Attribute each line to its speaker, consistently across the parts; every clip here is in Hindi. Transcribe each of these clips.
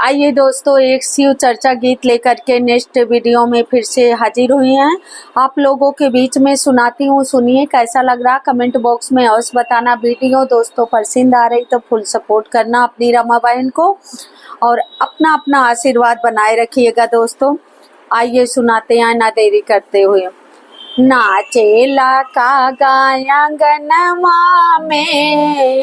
Speaker 1: आइए दोस्तों, एक शिव चर्चा गीत लेकर के नेक्स्ट वीडियो में फिर से हाजिर हुई हैं। आप लोगों के बीच में सुनाती हूँ, सुनिए कैसा लग रहा। कमेंट बॉक्स में अवश्य बताना। वीडियो दोस्तों पसंद आ रही तो फुल सपोर्ट करना अपनी रमा बहन को और अपना अपना आशीर्वाद बनाए रखिएगा दोस्तों। आइए सुनाते हैं ना देरी करते हुए। नाचेला कागा आंगनमा में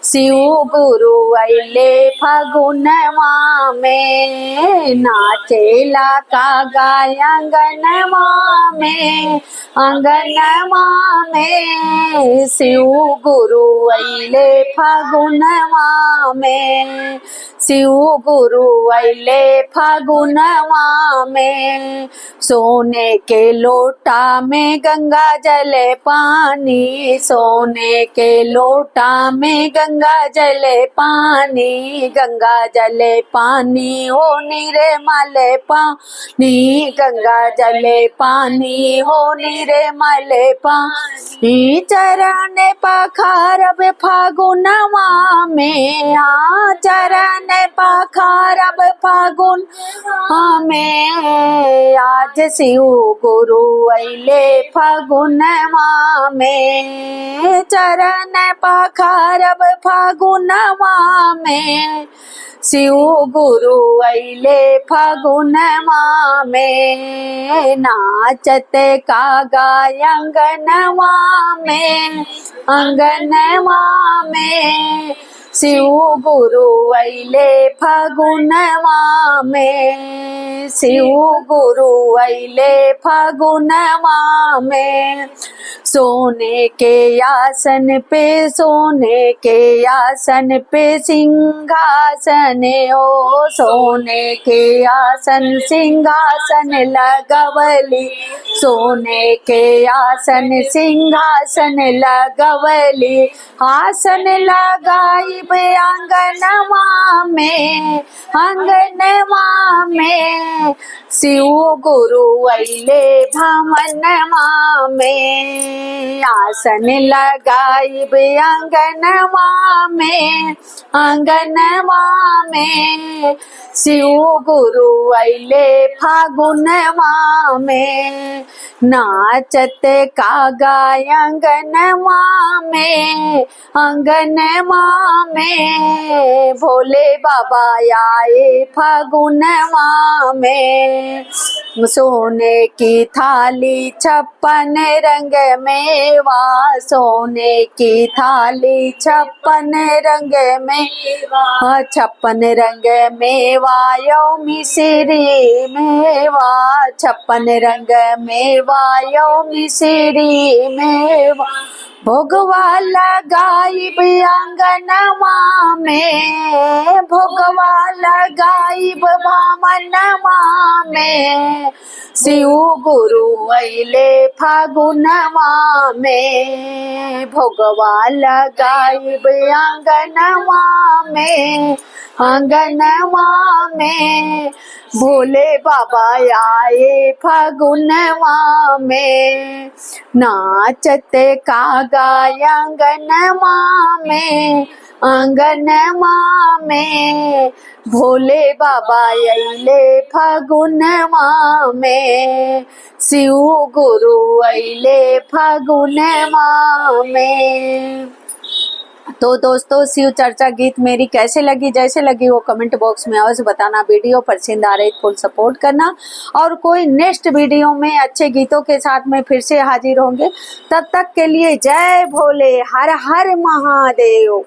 Speaker 1: शिव गुरु अइले फागुनमा में। नाचेला कागा आंगनमा में शिव गुरु अइले फागुनमा में। शिव गुरु अइले फागुनमा में। सोने के लोटा में गंगा जल पानी, सोने के लोटा में गंगा जल पानी, गंगा जल पानी हो निर्मल पानी, गंगा जल पानी हो निर्मल पानी। चरण पखारब फागुनमा में, चरण पखारब फागुनमा में। आज शिव गुरु अइले फागुनमा में, चरण पखारब फागुनमा में। शिव गुरु अइले फागुनमा में। नाचत कागा अंगनमा में, शिव गुरु अइले फागुनमा में। शिव गुरु अइले फागुनमा में। सोने के आसन पे, सोने के आसन पे सिंहासन ओ, सोने के आसन सिंहासन लगवली, सोने के आसन सिंहासन लगवली। आसन लगाई आंगनमा में, शिव गुरु अइले भवनमा में। आसन लगाई आंगनमा में, शिव गुरु अइले फागुनमा में। नाचत कागा अंगनमा में, भोले बाबा आए फागुनमा में। सोने की थाली 56 रंग मेवा, सोने की थाली 56 रंग मेवा, 56 रंग मेवा यो मिश्री मेवा, 56 रंग मेवा यो मिश्री मेवा। भोगवा लगाइब आंगनमा में, भोगवा लगाइब भवनमा में। शिव गुरु अइले फागुनमा में। भोगवा लगाइब आंगनमा में, भोले बाबा आए फागुनमा में। नाचत कागा अंगनमा में, भोले बाबा अइले फागुनमा में। शिव गुरु अइले फागुनमा में। तो दोस्तों शिव चर्चा गीत मेरी कैसे लगी, जैसे लगी वो कमेंट बॉक्स में अवश्य बताना। वीडियो पसंद आ रही फुल सपोर्ट करना और कोई नेक्स्ट वीडियो में अच्छे गीतों के साथ में फिर से हाजिर होंगे। तब तक के लिए जय भोले, हर हर महादेव।